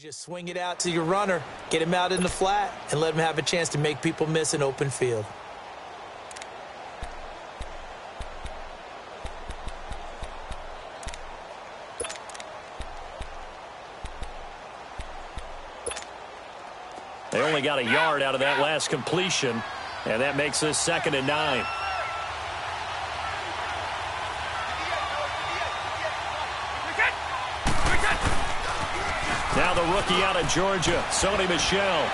Just swing it out to your runner, get him out in the flat, and let him have a chance to make people miss an open field. They only got a yard out of that last completion, and that makes this 2nd and 9. Now the rookie out of Georgia, Sony Michel.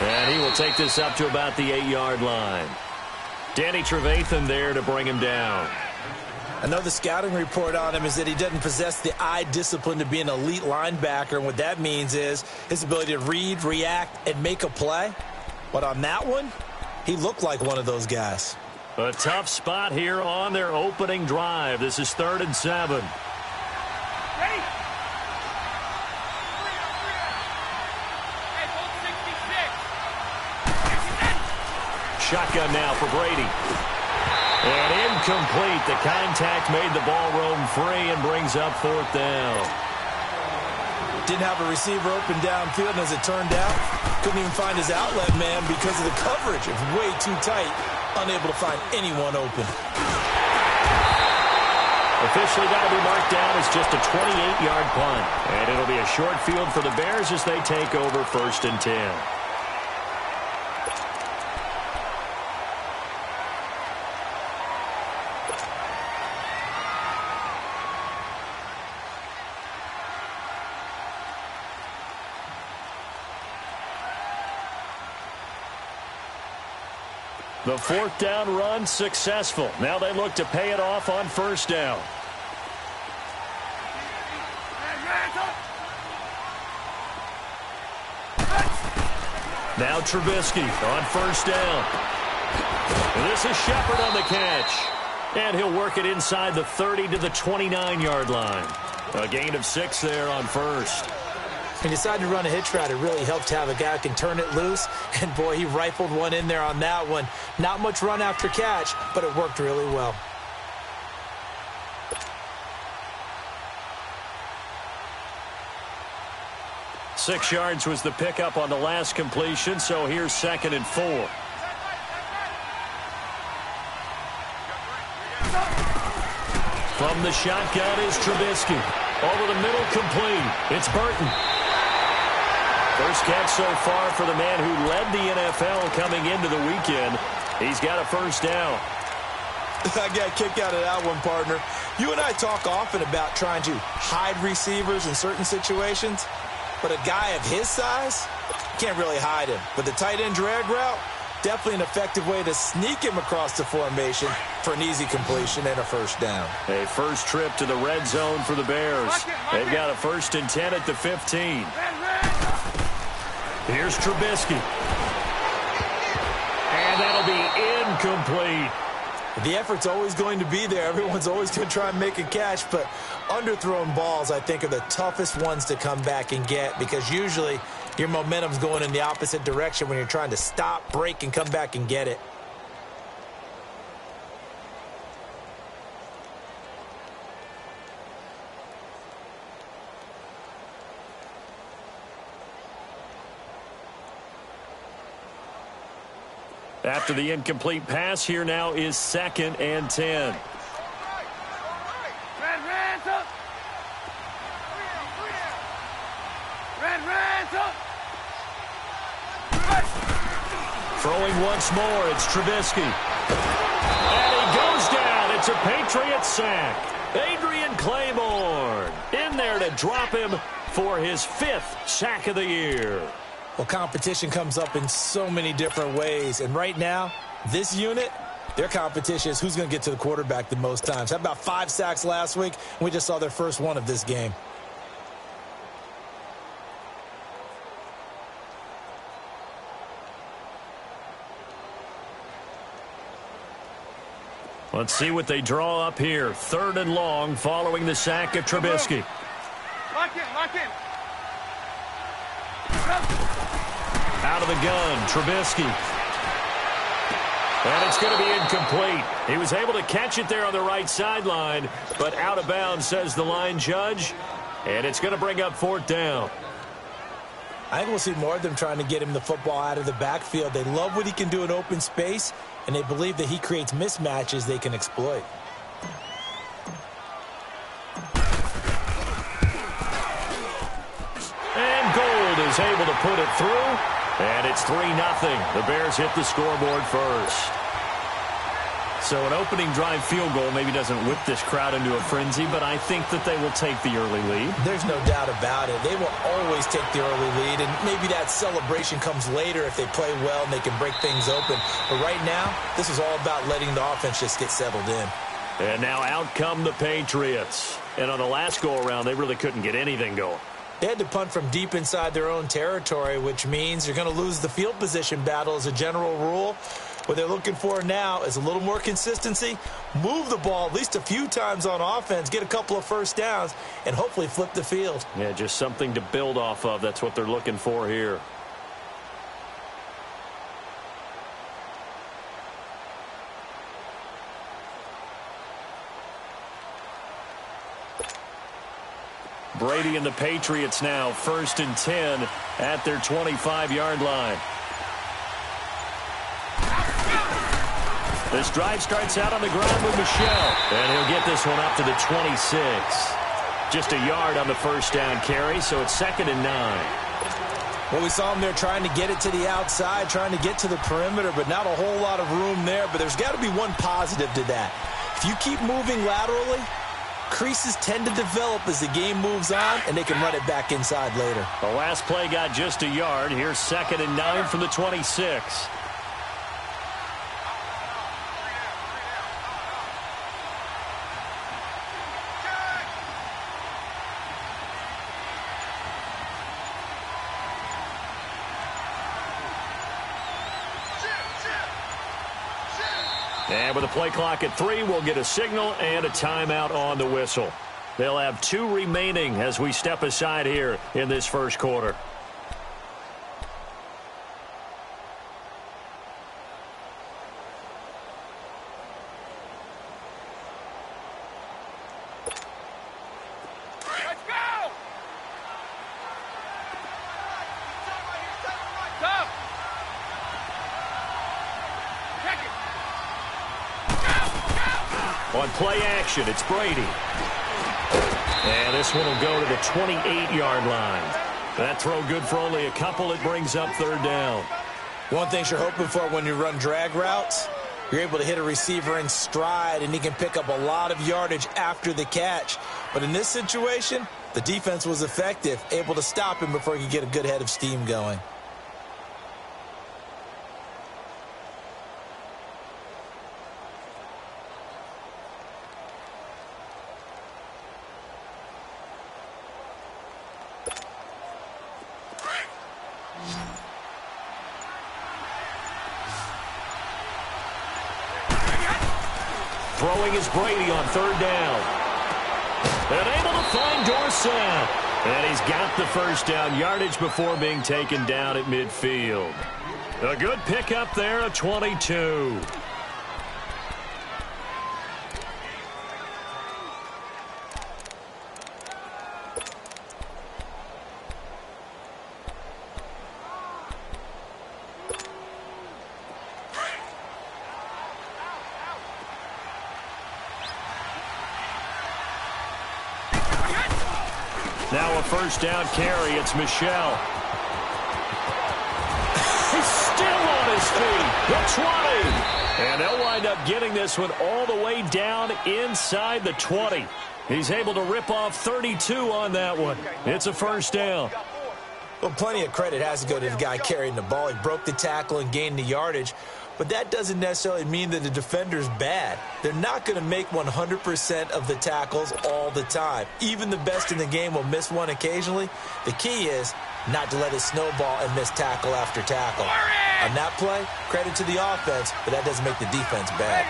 And he will take this up to about the 8-yard line. Danny Trevathan there to bring him down. I know the scouting report on him is that he doesn't possess the eye discipline to be an elite linebacker. And what that means is his ability to read, react, and make a play. But on that one, he looked like one of those guys. A tough spot here on their opening drive. This is 3rd and 7. Ready? Shotgun now for Brady. And incomplete. The contact made the ball roam free and brings up 4th down. Didn't have a receiver open downfield, and as it turned out, couldn't even find his outlet man because of the coverage. It was way too tight, unable to find anyone open. Officially got to be marked down as just a 28-yard punt. And it'll be a short field for the Bears as they take over 1st and 10. The 4th down run successful. Now they look to pay it off on 1st down. Now Trubisky on 1st down. And this is Shepard on the catch. And he'll work it inside the 30 to the 29-yard line. A gain of 6 there on 1st. He decided to run a hitch route. It really helped to have a guy who can turn it loose. And, boy, he rifled one in there on that one. Not much run after catch, but it worked really well. Six yards was the pickup on the last completion, so here's 2nd and 4. From the shotgun is Trubisky. Over the middle, complete. It's Burton. First catch so far for the man who led the NFL coming into the weekend. He's got a 1st down. I got a kick out of that one, partner. You and I talk often about trying to hide receivers in certain situations, but a guy of his size, can't really hide him. But the tight end drag route, definitely an effective way to sneak him across the formation for an easy completion and a 1st down. A first trip to the red zone for the Bears. They've got a 1st and 10 at the 15. Here's Trubisky. And that'll be incomplete. The effort's always going to be there. Everyone's always going to try and make a catch, but underthrown balls, I think, are the toughest ones to come back and get because usually your momentum's going in the opposite direction when you're trying to stop, break, and come back and get it. After the incomplete pass, here now is 2nd and 10. Throwing once more, it's Trubisky. And he goes down. It's a Patriot sack. Adrian Claiborne in there to drop him for his 5th sack of the year. Well, competition comes up in so many different ways. And right now, this unit, their competition is who's going to get to the quarterback the most times. How about 5 sacks last week? We just saw their first one of this game. Let's see what they draw up here. 3rd and long following the sack of Trubisky. Lock in, lock in. Out of the gun, Trubisky. And it's going to be incomplete. He was able to catch it there on the right sideline, but out of bounds, says the line judge. And it's going to bring up 4th down. I think we'll see more of them trying to get him the football out of the backfield. They love what he can do in open space, and they believe that he creates mismatches they can exploit. And Gold is able to put it through, and it's 3-0. The Bears hit the scoreboard first. So an opening drive field goal maybe doesn't whip this crowd into a frenzy, but I think that they will take the early lead. There's no doubt about it. They will always take the early lead, and maybe that celebration comes later if they play well and they can break things open. But right now, this is all about letting the offense just get settled in. And now out come the Patriots. And on the last go-around, they really couldn't get anything going. They had to punt from deep inside their own territory, which means you're going to lose the field position battle as a general rule. What they're looking for now is a little more consistency, move the ball at least a few times on offense, get a couple of first downs, and hopefully flip the field. Yeah, just something to build off of. That's what they're looking for here. Brady and the Patriots now 1st and 10 at their 25-yard line. This drive starts out on the ground with Michel, and he'll get this one up to the 26. Just a yard on the first down carry, so it's 2nd and 9. Well, we saw him there trying to get it to the outside, trying to get to the perimeter, but not a whole lot of room there. But there's got to be one positive to that. If you keep moving laterally, creases tend to develop as the game moves on, and they can run it back inside later. The last play got just a yard. Here's 2nd and 9 from the 26. And with a play clock at 3, we'll get a signal and a timeout on the whistle. They'll have 2 remaining as we step aside here in this first quarter. Let's go! Go! Check it! On play action, it's Brady. And this one will go to the 28-yard line. That throw good for only a couple. It brings up 3rd down. One thing you're hoping for when you run drag routes, you're able to hit a receiver in stride, and he can pick up a lot of yardage after the catch. But in this situation, the defense was effective, able to stop him before he could get a good head of steam going. Throwing is Brady on 3rd down. And able to find Dorsett. And he's got the first down yardage before being taken down at midfield. A good pickup there at 22. Now a first down carry. It's Michel. He's still on his feet. The 20. And they'll wind up getting this one all the way down inside the 20. He's able to rip off 32 on that one. It's a first down. Well, plenty of credit has to go to the guy carrying the ball. He broke the tackle and gained the yardage. But that doesn't necessarily mean that the defender's bad. They're not going to make 100% of the tackles all the time. Even the best in the game will miss one occasionally. The key is not to let it snowball and miss tackle after tackle. On that play, credit to the offense, but that doesn't make the defense bad.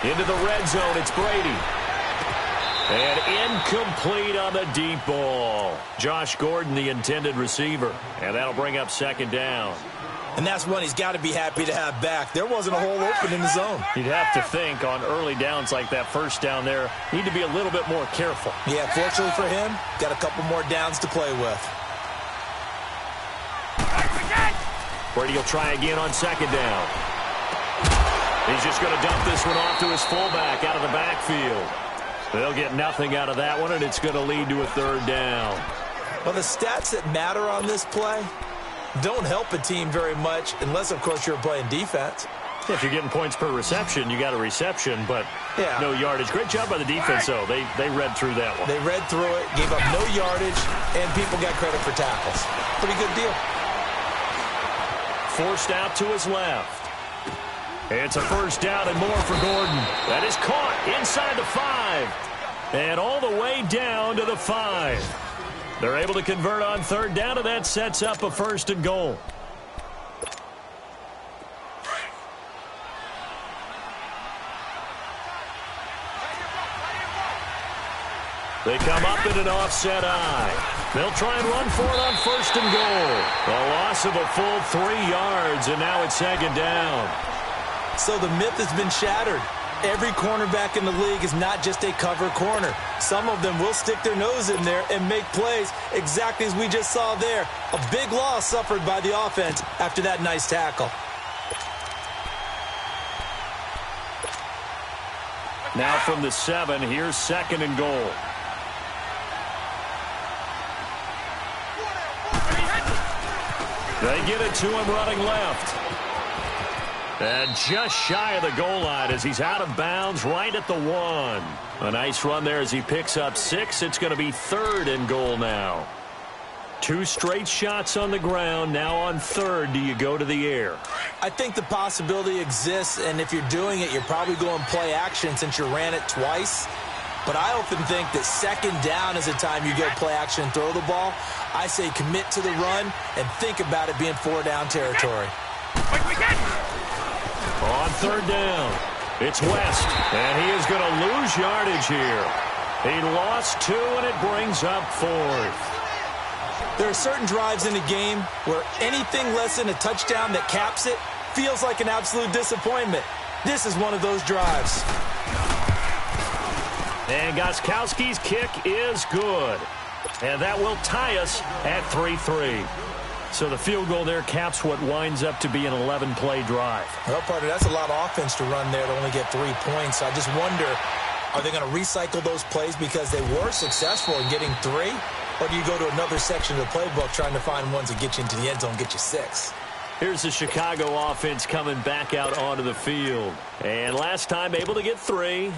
Into the red zone, it's Brady. And incomplete on the deep ball. Josh Gordon, the intended receiver. And that'll bring up 2nd down. And that's one he's got to be happy to have back. There wasn't a hole open in the zone. You'd have to think on early downs like that first down there, need to be a little bit more careful. Yeah, fortunately for him, got a couple more downs to play with. Brady will try again on second down. He's just going to dump this one off to his fullback out of the backfield. They'll get nothing out of that one, and it's going to lead to a third down. Well, the stats that matter on this play don't help a team very much unless, of course, you're playing defense. If you're getting points per reception, you got a reception, but no yardage. Great job by the defense, though. They read through that one. They read through it, gave up no yardage, and people got credit for tackles. Pretty good deal. Forced out to his left. It's a first down and more for Gordon. That is caught inside the 5. And all the way down to the 5. They're able to convert on third down, and that sets up a first and goal. They come up in an offset eye. They'll try and run for it on first and goal. A loss of a full 3 yards, and now it's second down. So the myth has been shattered. Every cornerback in the league is not just a cover corner. Some of them will stick their nose in there and make plays exactly as we just saw there. A big loss suffered by the offense after that nice tackle. Now from the 7, here's second and goal. They get it to him running left. And just shy of the goal line as he's out of bounds right at the 1. A nice run there as he picks up 6. It's going to be third and goal now. 2 straight shots on the ground. Now on third, do you go to the air? I think the possibility exists, and if you're doing it, you're probably going play action since you ran it twice. But I often think that second down is the time you go play action and throw the ball. I say commit to the run and think about it being 4-down territory. On third down, it's West, and he is going to lose yardage here. He lost 2, and it brings up 4th. There are certain drives in the game where anything less than a touchdown that caps it feels like an absolute disappointment. This is one of those drives. And Gostkowski's kick is good. And that will tie us at 3-3. So the field goal there caps what winds up to be an 11-play drive. Well, partner, that's a lot of offense to run there to only get 3 points. I just wonder, are they going to recycle those plays because they were successful in getting 3? Or do you go to another section of the playbook trying to find ones that get you into the end zone and get you 6? Here's the Chicago offense coming back out onto the field. And last time able to get 3.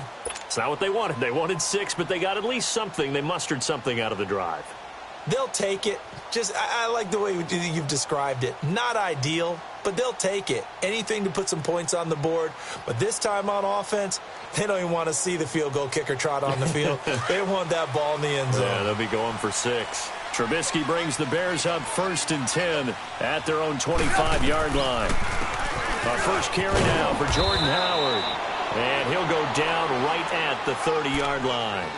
It's not what they wanted. They wanted 6, but they got at least something. They mustered something out of the drive. They'll take it. I like the way you've described it. Not ideal, but they'll take it. Anything to put some points on the board. But this time on offense, they don't even want to see the field goal kicker trot on the field. They want that ball in the end zone. Yeah, they'll be going for 6. Trubisky brings the Bears up 1st and 10 at their own 25-yard line. Our first carry now for Jordan Howard. And he'll go down right at the 30-yard line.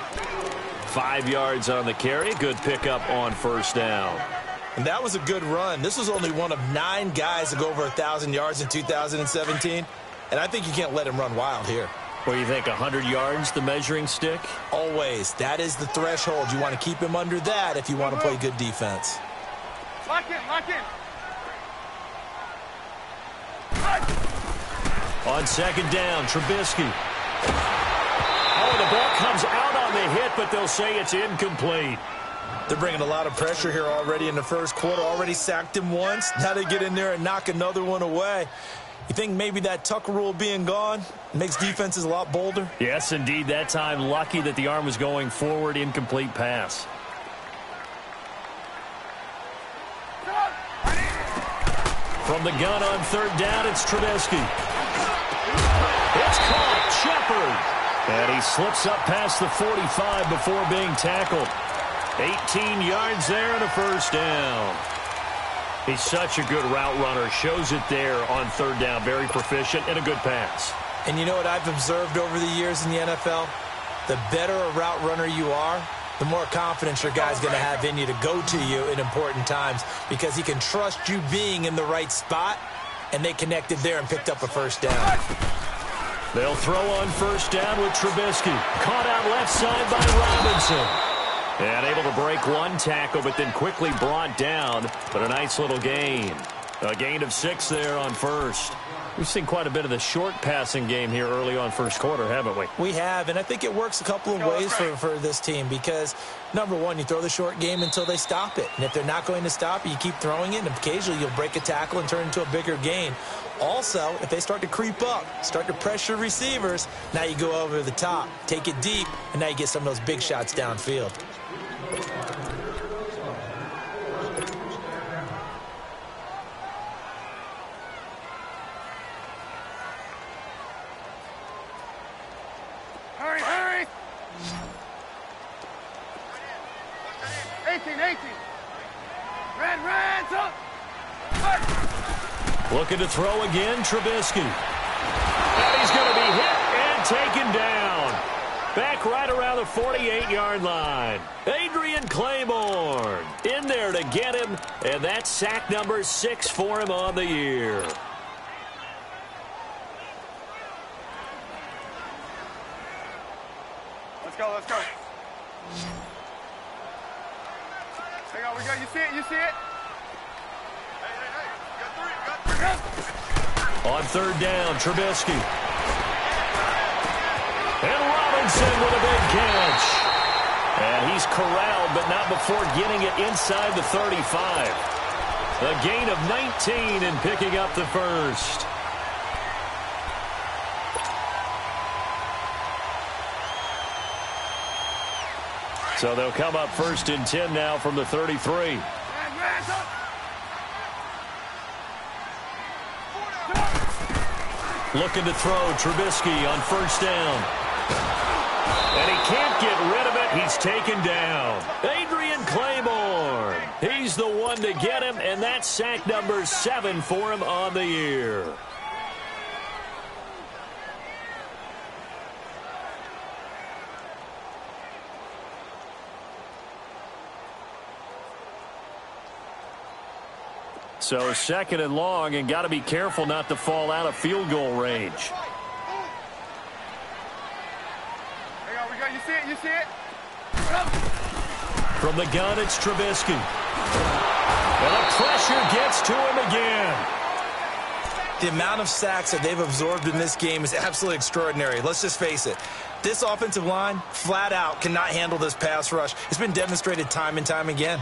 5 yards on the carry. Good pickup on first down. And that was a good run. This was only one of 9 guys to go over 1,000 yards in 2017. And I think you can't let him run wild here. What do you think, 100 yards, the measuring stick? Always. That is the threshold. You want to keep him under that if you want to play good defense. Lock in, lock in. On second down, Trubisky. Oh, the ball comes out on the hit, but they'll say it's incomplete. They're bringing a lot of pressure here already in the first quarter. Already sacked him once. Now they get in there and knock another one away. You think maybe that Tucker rule being gone makes defenses a lot bolder? Yes, indeed. That time, lucky that the arm was going forward, incomplete pass. From the gun on third down, it's Trubisky. It's caught, Shepard. And he slips up past the 45 before being tackled. 18 yards there and a first down. He's such a good route runner. Shows it there on third down. Very proficient and a good pass. And you know what I've observed over the years in the NFL? The better a route runner you are, the more confidence your guy's going to have in you to go to you in important times because he can trust you being in the right spot, and they connected there and picked up a first down. They'll throw on first down with Trubisky. Caught out left side by Robinson. And able to break one tackle, but then quickly brought down. But a nice little gain. A gain of 6 there on first. We've seen quite a bit of the short passing game here early on first quarter, haven't we? We have, and I think it works a couple of ways for this team because, number one, you throw the short game until they stop it. And if they're not going to stop it, you keep throwing it, and occasionally you'll break a tackle and turn it into a bigger gain. Also, if they start to creep up, start to pressure receivers, now you go over the top, take it deep, and now you get some of those big shots downfield. Hurry, hurry! 18. Red, up! Looking to throw again, Trubisky. And he's going to be hit and taken down. Back right around the 48-yard line. Adrian Claiborne in there to get him, and that's sack number 6 for him on the year. Let's go. Hang on, we got, you see it? Hey, you got 3. On third down, Trubisky. And Robinson with a big catch. And he's corralled, but not before getting it inside the 35. A gain of 19 and picking up the first. So they'll come up first and 10 now from the 33. Looking to throw, Trubisky on first down. And he can't get rid of it. He's taken down. Adrian Claiborne. He's the one to get him, and that's sack number 7 for him on the year. So second and long, and got to be careful not to fall out of field goal range. Hang on, you see it? From the gun, it's Trubisky. And the pressure gets to him again. The amount of sacks that they've absorbed in this game is absolutely extraordinary. Let's just face it. This offensive line, flat out, cannot handle this pass rush. It's been demonstrated time and time again.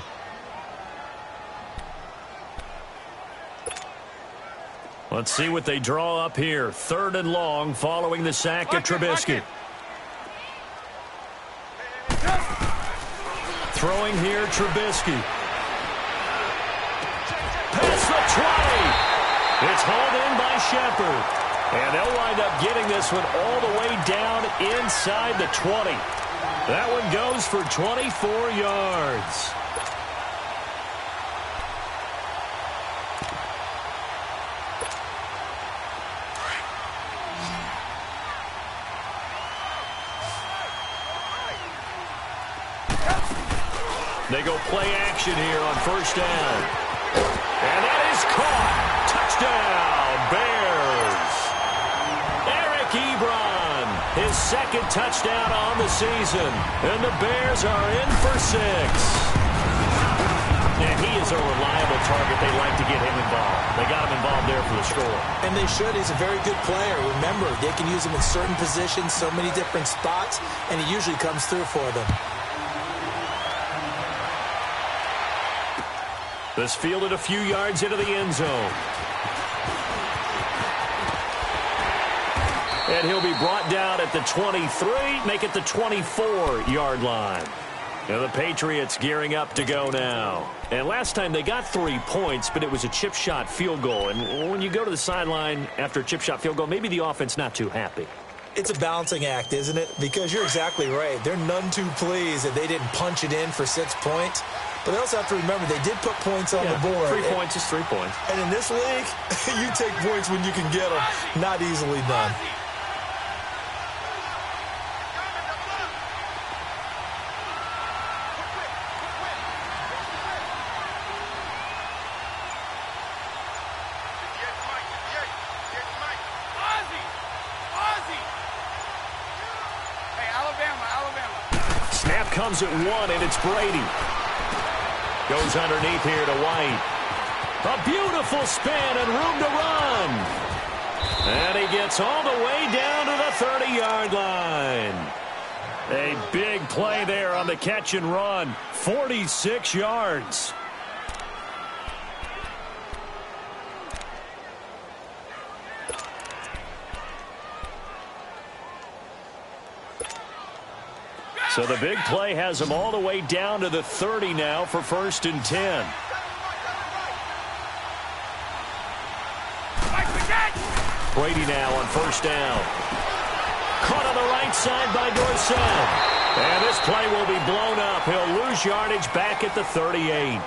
Let's see what they draw up here. Third and long following the sack of Trubisky. Throwing here, Trubisky. Past the 20. It's hauled in by Shepard. And they'll wind up getting this one all the way down inside the 20. That one goes for 24 yards. They go play action here on first down. And that is caught. Touchdown, Bears. Eric Ebron, his second touchdown on the season. And the Bears are in for 6. And he is a reliable target. They like to get him involved. They got him involved there for the score. And they should. He's a very good player. Remember, they can use him in certain positions, so many different spots, and he usually comes through for them. This fielded a few yards into the end zone. And he'll be brought down at the 23, make it the 24-yard line. Now the Patriots gearing up to go now. And last time they got 3 points, but it was a chip shot field goal. And when you go to the sideline after a chip shot field goal, maybe the offense not too happy. It's a balancing act, isn't it? Because you're exactly right. They're none too pleased that they didn't punch it in for 6 points. But they also have to remember they did put points on the board. 3 points is 3 points. And in this league, you take points when you can get them. Not easily done. comes at 1, and it's Brady. Goes underneath here to White. A beautiful spin and room to run. And he gets all the way down to the 30-yard line. A big play there on the catch and run. 46 yards. So the big play has him all the way down to the 30 now for 1st and 10. Brady now on 1st down. Caught on the right side by Dorsett. And this play will be blown up. He'll lose yardage back at the 38.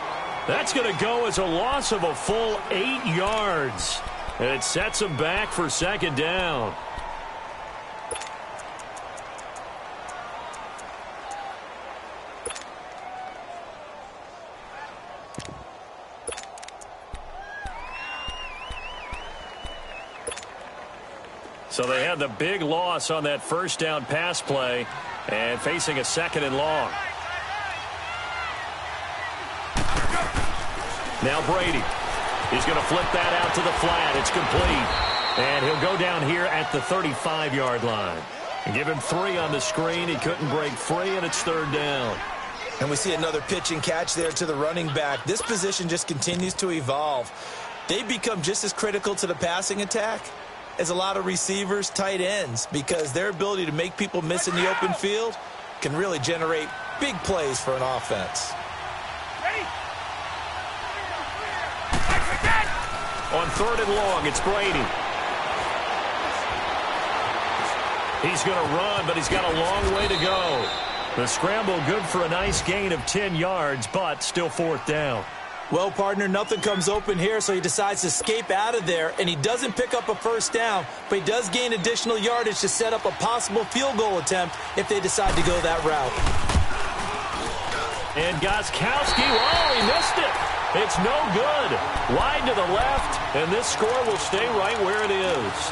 That's going to go as a loss of a full 8 yards. And it sets him back for 2nd down. So they had the big loss on that 1st down pass play and facing a 2nd and long. Now Brady. He's going to flip that out to the flat. It's complete. And he'll go down here at the 35-yard line. And give him 3 on the screen. He couldn't break free, and it's 3rd down. And we see another pitch and catch there to the running back. This position just continues to evolve. They become just as critical to the passing attack as a lot of receivers, tight ends, because their ability to make people miss in the open field can really generate big plays for an offense. On 3rd and long, it's Brady. He's going to run, but he's got a long way to go. The scramble good for a nice gain of 10 yards, but still 4th down. Well, partner, nothing comes open here, so he decides to escape out of there, and he doesn't pick up a 1st down, but he does gain additional yardage to set up a possible field goal attempt if they decide to go that route. And Gostkowski, oh, he missed it. It's no good. Wide to the left, and this score will stay right where it is.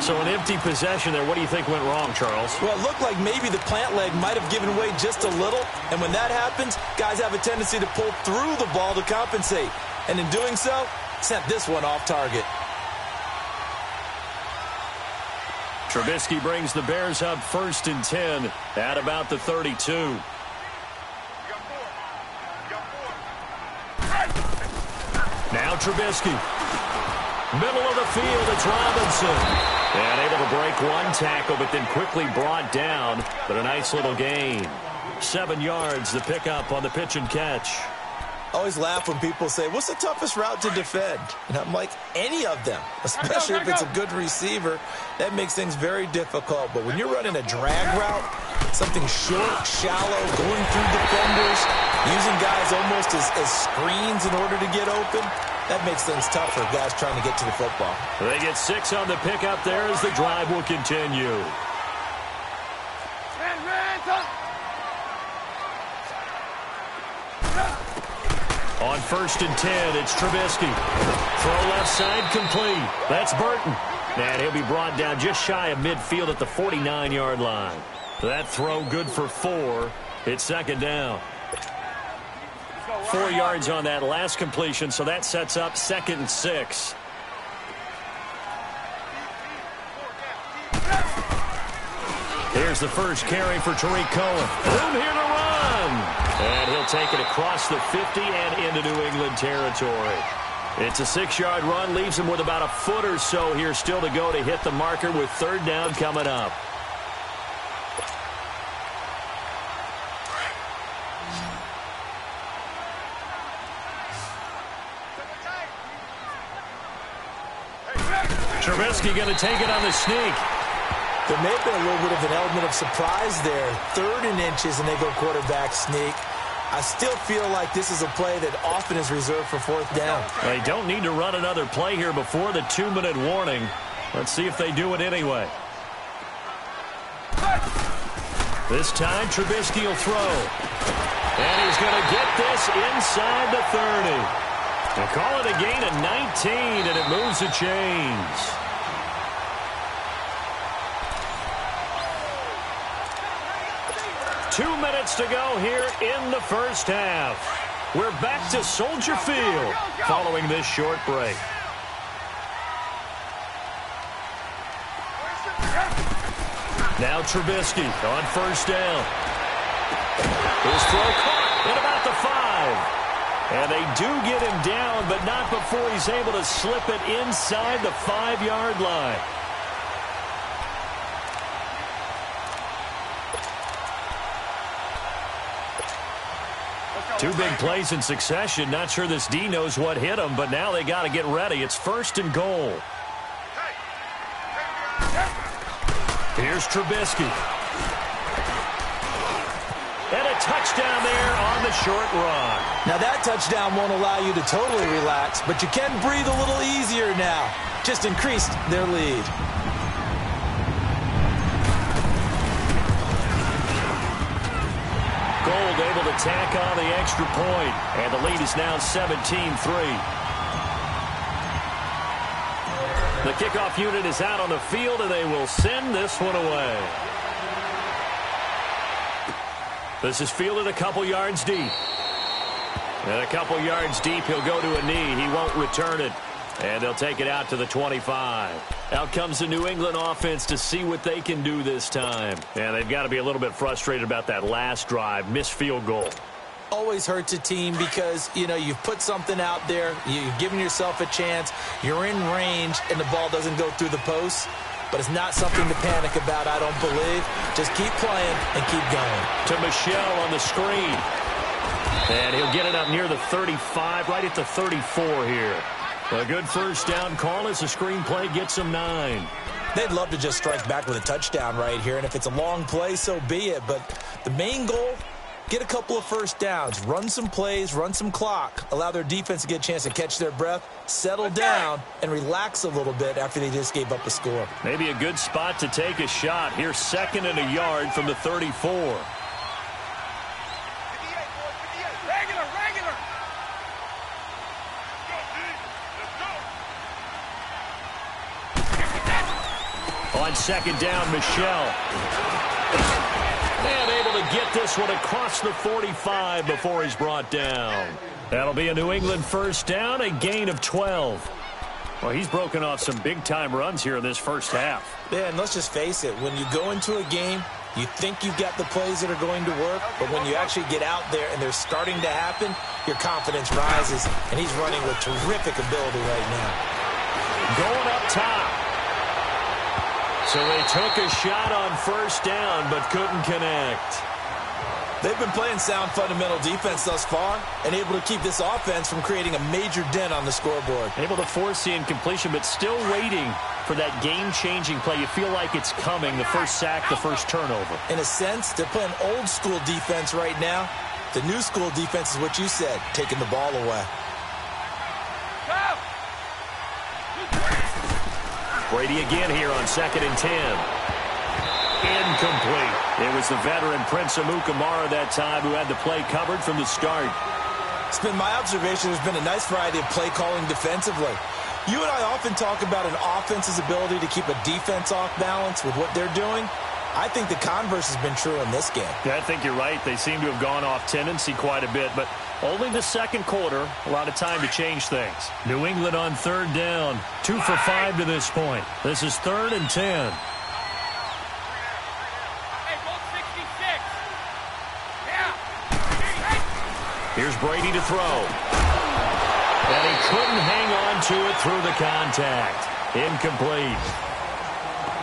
So an empty possession there. What do you think went wrong, Charles? Well, it looked like maybe the plant leg might have given way just a little, and when that happens, guys have a tendency to pull through the ball to compensate. And in doing so, sent this one off target. Trubisky brings the Bears up 1st and 10 at about the 32. Now Trubisky. Middle of the field, it's Robinson. And able to break one tackle, but then quickly brought down. But a nice little gain. 7 yards, the pickup on the pitch and catch. I always laugh when people say, what's the toughest route to defend? And I'm like, any of them, especially if it's a good receiver. That makes things very difficult. But when you're running a drag route, something short, shallow, going through defenders, using guys almost as screens in order to get open, that makes things tough for guys trying to get to the football. They get 6 on the pickup there as the drive will continue. On 1st and 10, it's Trubisky. Throw left side complete. That's Burton. And he'll be brought down just shy of midfield at the 49-yard line. That throw good for 4. It's 2nd down. 4 yards on that last completion, so that sets up 2nd and 6. Here's the first carry for Tariq Cohen. Room here to run. And he'll take it across the 50 and into New England territory. It's a 6-yard run, leaves him with about a foot or so here still to go to hit the marker with 3rd down coming up. Trubisky going to take it on the sneak. There may have been a little bit of an element of surprise there. 3rd and inches, and they go quarterback sneak. I still feel like this is a play that often is reserved for 4th down. They don't need to run another play here before the 2-minute warning. Let's see if they do it anyway. This time, Trubisky will throw. And he's going to get this inside the 30. They call it a gain of 19, and it moves the chains. 2 minutes to go here in the first half. We're back to Soldier Field following this short break. Now Trubisky on first down. His throw caught at about the 5. And they do get him down, but not before he's able to slip it inside the 5-yard line. Two big plays in succession. Not sure this D knows what hit him, but now they got to get ready. It's 1st and goal. Here's Trubisky. And a touchdown there on the short run. Now that touchdown won't allow you to totally relax, but you can breathe a little easier now. Just increased their lead. Gold able to tack on the extra point, and the lead is now 17-3. The kickoff unit is out on the field, and they will send this one away. This is fielded a couple yards deep. And a couple yards deep, he'll go to a knee. He won't return it. And they'll take it out to the 25. Out comes the New England offense to see what they can do this time. And they've got to be a little bit frustrated about that last drive, missed field goal. Always hurts a team because, you know, you've put something out there, you've given yourself a chance, you're in range, and the ball doesn't go through the post. But it's not something to panic about, I don't believe. Just keep playing and keep going. To Michelle on the screen. And he'll get it up near the 35, right at the 34 here. A good first down call as the screen play gets them 9. They'd love to just strike back with a touchdown right here, and if it's a long play, so be it. But the main goal, get a couple of first downs, run some plays, run some clock, allow their defense to get a chance to catch their breath, settle down, and relax a little bit after they just gave up a score. Maybe a good spot to take a shot. Here's 2nd and a yard from the 34. On 2nd down, Michelle. And able to get this one across the 45 before he's brought down. That'll be a New England first down, a gain of 12. Well, he's broken off some big-time runs here in this first half. Yeah, and let's just face it. When you go into a game, you think you've got the plays that are going to work, but when you actually get out there and they're starting to happen, your confidence rises, and he's running with terrific ability right now. Going up top. So they took a shot on first down, but couldn't connect. They've been playing sound fundamental defense thus far and able to keep this offense from creating a major dent on the scoreboard. Able to force the incompletion, but still waiting for that game-changing play. You feel like it's coming, the first sack, the first turnover. In a sense, they're playing old-school defense right now. The new school defense is what you said, taking the ball away. Brady again here on 2nd and 10. Incomplete. It was the veteran Prince Amukamara that time who had the play covered from the start. It's been my observation there's been a nice variety of play calling defensively. You and I often talk about an offense's ability to keep a defense off balance with what they're doing. I think the converse has been true in this game. Yeah, I think you're right. They seem to have gone off tendency quite a bit, but only the second quarter, a lot of time to change things. New England on 3rd down, 2 for 5 to this point. This is 3rd and 10. Here's Brady to throw. And he couldn't hang on to it through the contact. Incomplete.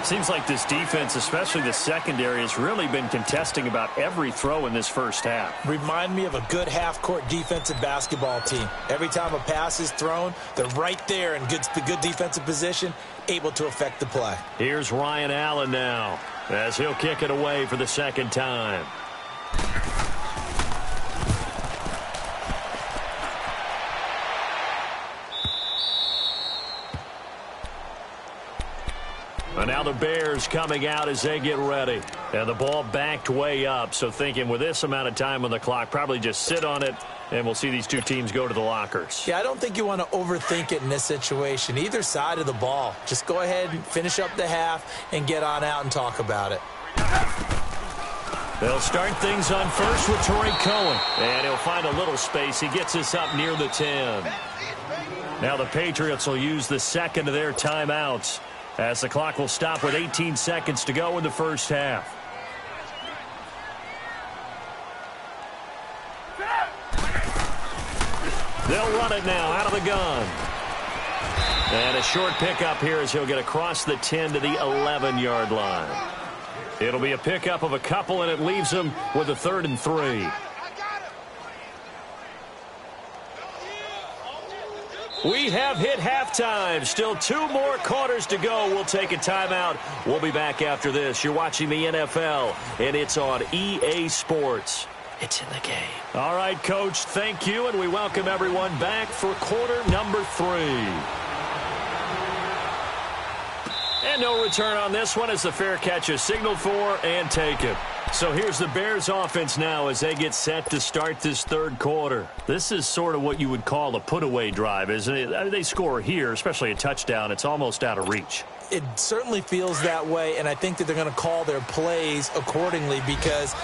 Seems like this defense, especially the secondary, has really been contesting about every throw in this first half. Remind me of a good half-court defensive basketball team. Every time a pass is thrown, they're right there in good defensive position, able to affect the play. Here's Ryan Allen now, as he'll kick it away for the second time. And now the Bears coming out as they get ready. And the ball backed way up, so thinking with this amount of time on the clock, probably just sit on it, and we'll see these two teams go to the lockers. Yeah, I don't think you want to overthink it in this situation. Either side of the ball. Just go ahead and finish up the half and get on out and talk about it. They'll start things on first with Tariq Cohen. And he'll find a little space. He gets us up near the 10. Now the Patriots will use the second of their timeouts as the clock will stop with 18 seconds to go in the first half. They'll run it now out of the gun. And a short pickup here as he'll get across the 10 to the 11-yard line. It'll be a pickup of a couple, and it leaves him with a 3rd and 3. We have hit halftime. Still 2 more quarters to go. We'll take a timeout. We'll be back after this. You're watching the NFL, and it's on EA Sports. It's in the game. All right, Coach, thank you, and we welcome everyone back for quarter number 3. And no return on this one as the fair catch is signaled for and taken. So here's the Bears offense now as they get set to start this third quarter. This is sort of what you would call a put-away drive, isn't it? I mean, they score here, especially a touchdown. It's almost out of reach. It certainly feels that way, and I think that they're going to call their plays accordingly because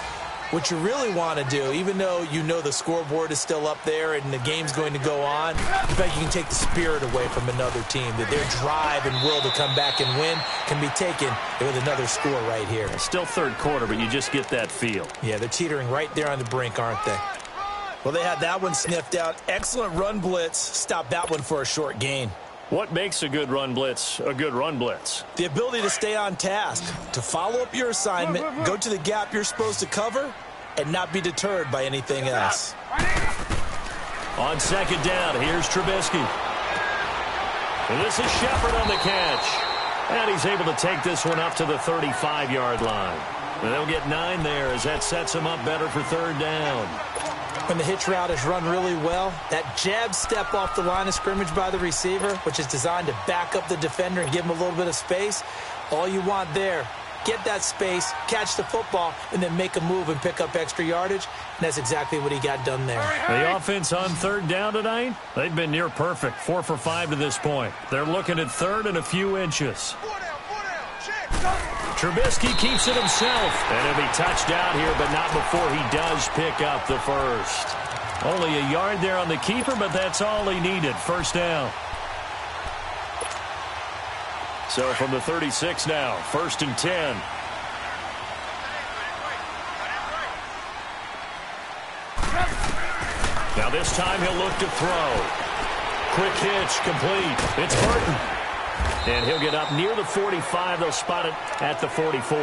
what you really want to do, even though you know the scoreboard is still up there and the game's going to go on, in fact, you can take the spirit away from another team, that their drive and will to come back and win can be taken with another score right here. It's still third quarter, but you just get that feel. Yeah, they're teetering right there on the brink, aren't they? Well, they had that one sniffed out. Excellent run blitz. Stop that one for a short gain. What makes a good run blitz a good run blitz? The ability to stay on task, to follow up your assignment, go to the gap you're supposed to cover, and not be deterred by anything else. On second down, here's Trubisky. And this is Shepard on the catch. And he's able to take this one up to the 35-yard line. And they'll get 9 there as that sets him up better for third down. When the hitch route is run really well, that jab step off the line of scrimmage by the receiver, which is designed to back up the defender and give him a little bit of space, all you want there, get that space, catch the football, and then make a move and pick up extra yardage. And that's exactly what he got done there. The offense on third down tonight, they've been near perfect. 4 for 5 to this point. They're looking at third and a few inches. Trubisky keeps it himself. And he'll be touched out here, but not before he does pick up the first. Only a yard there on the keeper, but that's all he needed. First down. So from the 36 now, 1st and 10. Now this time he'll look to throw. Quick hitch, complete. It's Burton. And he'll get up near the 45. They'll spot it at the 44.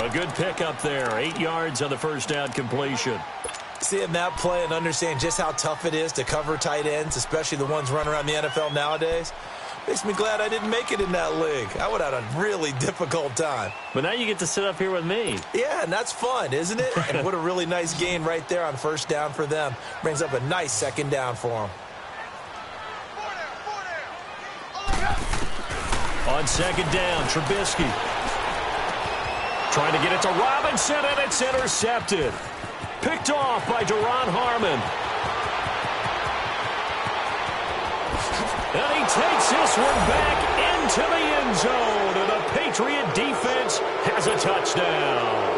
A good pickup there. 8 yards on the first down completion. Seeing that play and understand just how tough it is to cover tight ends, especially the ones running around the NFL nowadays, makes me glad I didn't make it in that league. I would have had a really difficult time. But now you get to sit up here with me. Yeah, and that's fun, isn't it? And what a really nice gain right there on first down for them. Brings up a nice second down for them. On second down, Trubisky. Trying to get it to Robinson, and it's intercepted. Picked off by Duron Harmon. And he takes this one back into the end zone. And the Patriot defense has a touchdown.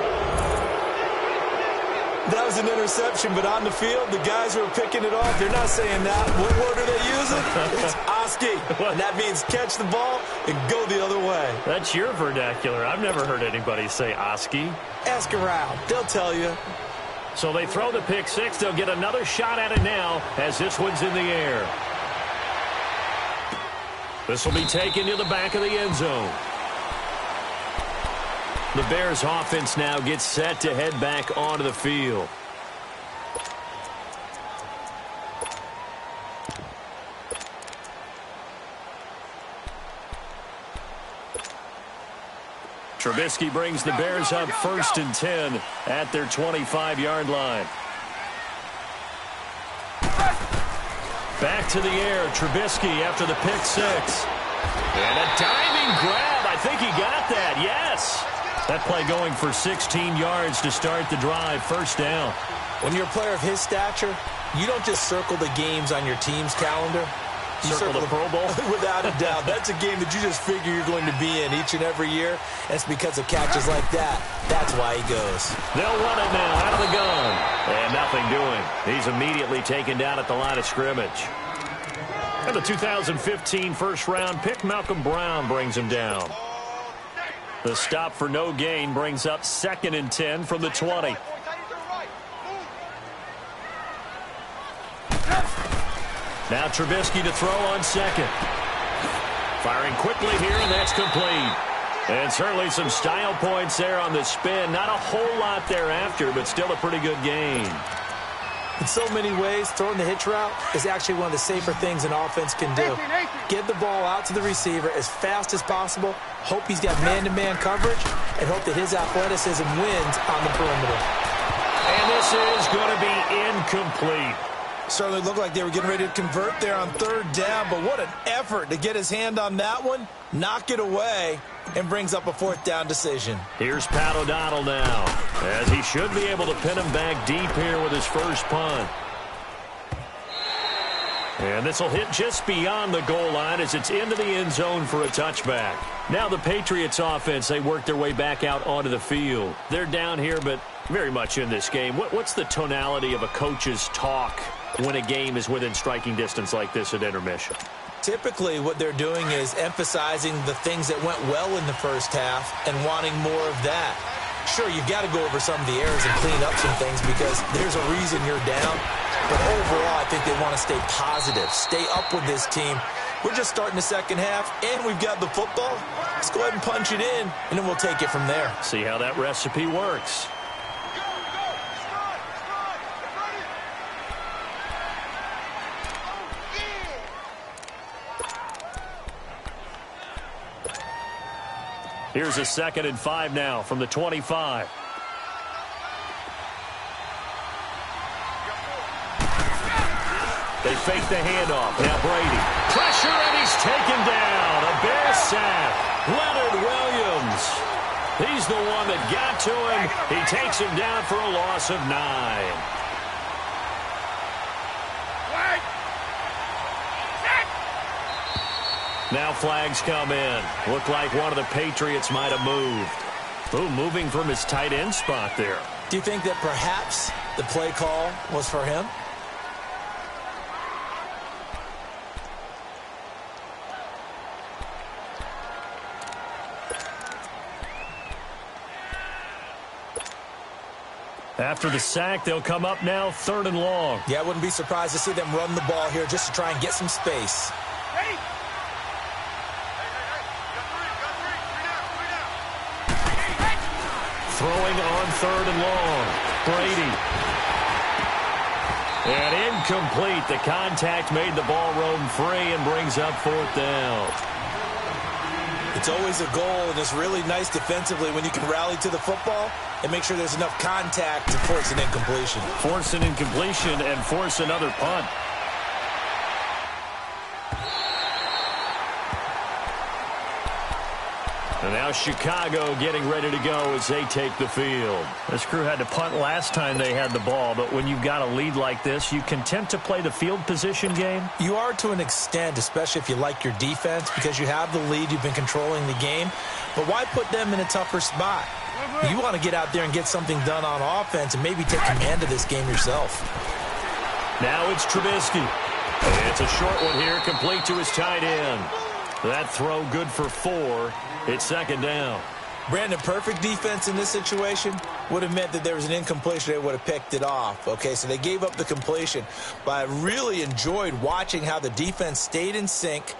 That was an interception, but on the field, the guys who are picking it off, they're not saying that. What word are they using? It's Oski. And that means catch the ball and go the other way. That's your vernacular. I've never heard anybody say Oski. Ask around. They'll tell you. So they throw the pick six. They'll get another shot at it now as this one's in the air. This will be taken to the back of the end zone. The Bears offense now gets set to head back onto the field. Trubisky brings the Bears up 1st and 10 at their 25-yard line. Back to the air, Trubisky after the pick six. And a diving grab. I think he got that, yes. That play going for 16 yards to start the drive, first down. When you're a player of his stature, you don't just circle the games on your team's calendar. Circle the Pro Bowl? Without a doubt. That's a game that you just figure you're going to be in each and every year. And it's because of catches like that. That's why he goes. They'll run it now out of the gun. And nothing doing. He's immediately taken down at the line of scrimmage. And the 2015 first-round pick, Malcolm Brown, brings him down. The stop for no gain brings up 2nd and 10 from the 20. Now Trubisky to throw on 2nd. Firing quickly here, and that's complete. And certainly some style points there on the spin. Not a whole lot thereafter, but still a pretty good gain. In so many ways, throwing the hitch route is actually one of the safer things an offense can do. Get the ball out to the receiver as fast as possible, hope he's got man-to-man coverage, and hope that his athleticism wins on the perimeter. And this is going to be incomplete. Certainly looked like they were getting ready to convert there on 3rd down, but what an effort to get his hand on that one, knock it away, and brings up a 4th down decision. Here's Pat O'Donnell now, as he should be able to pin him back deep here with his first punt. And this will hit just beyond the goal line as it's into the end zone for a touchback. Now the Patriots offense, they work their way back out onto the field. They're down here, but very much in this game. What's the tonality of a coach's talk when a game is within striking distance like this at intermission? Typically, what they're doing is emphasizing the things that went well in the first half and wanting more of that. Sure, you've got to go over some of the errors and clean up some things because there's a reason you're down. But overall, I think they want to stay positive, stay up with this team. We're just starting the second half, and we've got the football. Let's go ahead and punch it in, and then we'll take it from there. See how that recipe works. Here's a 2nd and 5 now from the 25. They fake the handoff. Now Brady. Pressure, and he's taken down. A Bear sack. Leonard Williams. He's the one that got to him. He takes him down for a loss of 9. Now flags come in. Looked like one of the Patriots might have moved. Ooh, moving from his tight end spot there. Do you think that perhaps the play call was for him? After the sack, they'll come up now 3rd and long. Yeah, I wouldn't be surprised to see them run the ball here just to try and get some space. Throwing on 3rd and long. Brady. And incomplete. The contact made the ball roam free and brings up 4th down. It's always a goal, and it's really nice defensively when you can rally to the football and make sure there's enough contact to force an incompletion. Force an incompletion and force another punt. And now Chicago getting ready to go as they take the field. This crew had to punt last time they had the ball, but when you've got a lead like this, you content to play the field position game? You are to an extent, especially if you like your defense, because you have the lead, you've been controlling the game. But why put them in a tougher spot? You want to get out there and get something done on offense and maybe take command of this game yourself. Now it's Trubisky. And it's a short one here, complete to his tight end. That throw good for 4. It's 2nd down. Brandon, perfect defense in this situation would have meant that there was an incompletion. They would have picked it off. Okay, so they gave up the completion. But I really enjoyed watching how the defense stayed in sync,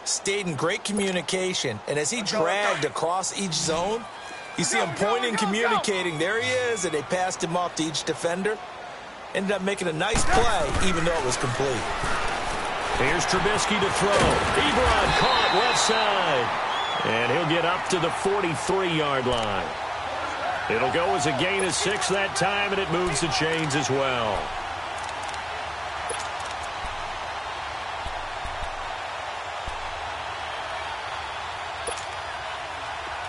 stayed in great communication. And as he dragged across each zone, you see him pointing, communicating. There he is, and they passed him off to each defender. Ended up making a nice play, even though it was complete. Here's Trubisky to throw. Ebron caught left side. And he'll get up to the 43-yard line. It'll go as a gain of 6 that time, and it moves the chains as well.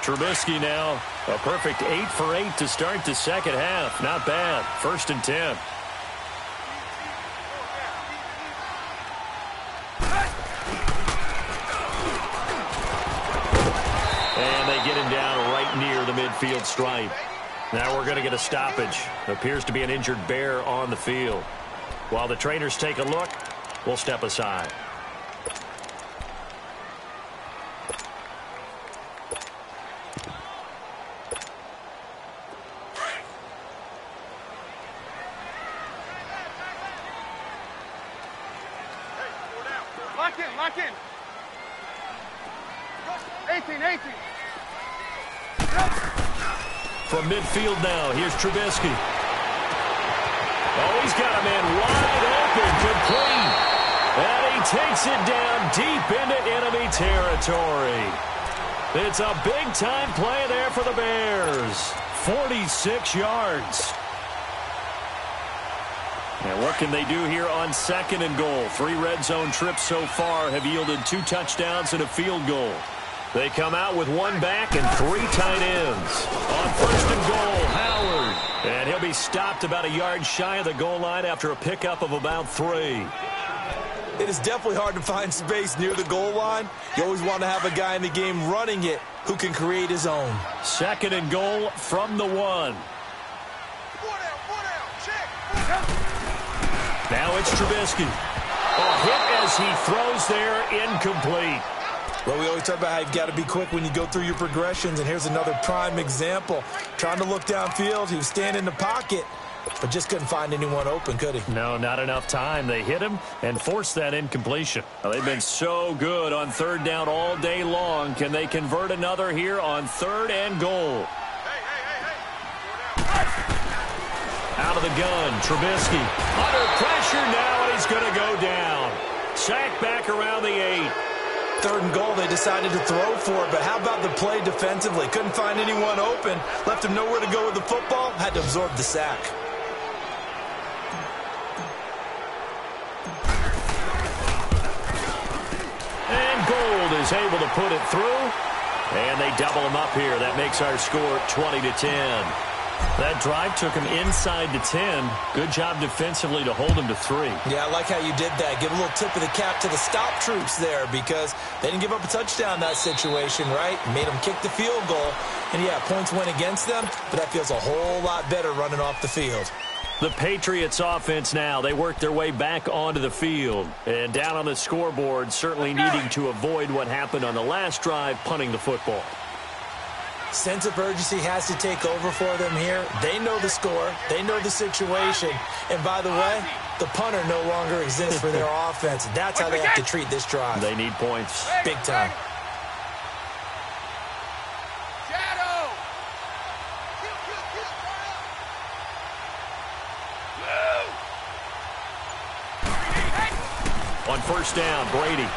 Trubisky now, a perfect 8 for 8 to start the second half. Not bad. 1st and 10. midfield stripe. Now we're going to get a stoppage. Appears to be an injured bear on the field. While the trainers take a look, we'll step aside. Lock in. 18. From midfield now, here's Trubisky. Oh, he's got a man wide open, complete. And he takes it down deep into enemy territory. It's a big-time play there for the Bears. 46 yards. And what can they do here on 2nd and goal? 3 red zone trips so far have yielded 2 touchdowns and a field goal. They come out with 1 back and 3 tight ends. On 1st and goal, Howard. And he'll be stopped about a yard shy of the goal line after a pickup of about 3. It is definitely hard to find space near the goal line. You always want to have a guy in the game running it who can create his own. 2nd and goal from the 1. Now it's Trubisky. A hit as he throws there, incomplete. Well, we always talk about how you've got to be quick when you go through your progressions, and here's another prime example. Trying to look downfield, he was standing in the pocket, but just couldn't find anyone open, could he? No, not enough time. They hit him and forced that incompletion. Well, they've been so good on 3rd down all day long. Can they convert another here on 3rd and goal? Out of the gun, Trubisky. Under pressure now, and he's going to go down. Sacked back around the 8. 3rd and goal, they decided to throw for it, but how about the play defensively? Couldn't find anyone open. Left him nowhere to go with the football. Had to absorb the sack. And Gold is able to put it through. And they double him up here. That makes our score 20-10. That drive took him inside the 10. Good job defensively to hold him to 3. Yeah, I like how you did that. Give a little tip of the cap to the stop troops there because they didn't give up a touchdown in that situation, right? Made them kick the field goal. And, yeah, points went against them, but that feels a whole lot better running off the field. The Patriots offense now, they work their way back onto the field. And down on the scoreboard, certainly needing to avoid what happened on the last drive, punting the football. Sense of urgency has to take over for them here. They know the score. They know the situation. And by the way, the punter no longer exists for their offense. That's how they have to treat this drive. They need points. Big time. On 1st down, Brady.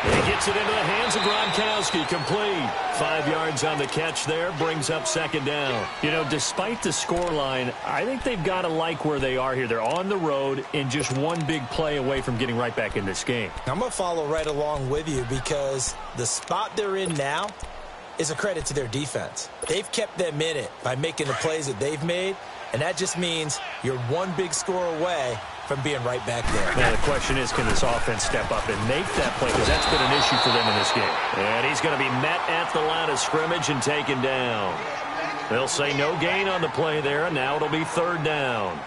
He gets it into the hands of Gronkowski, complete. 5 yards on the catch there, brings up 2nd down. You know, despite the scoreline, I think they've got to like where they are here. They're on the road and just one big play away from getting right back in this game. I'm going to follow right along with you because the spot they're in now is a credit to their defense. They've kept them in it by making the plays that they've made, and that just means you're one big score away from being right back there. Now, the question is, can this offense step up and make that play? Because that's been an issue for them in this game. And he's going to be met at the line of scrimmage and taken down. They'll say no gain on the play there, and now it'll be 3rd down.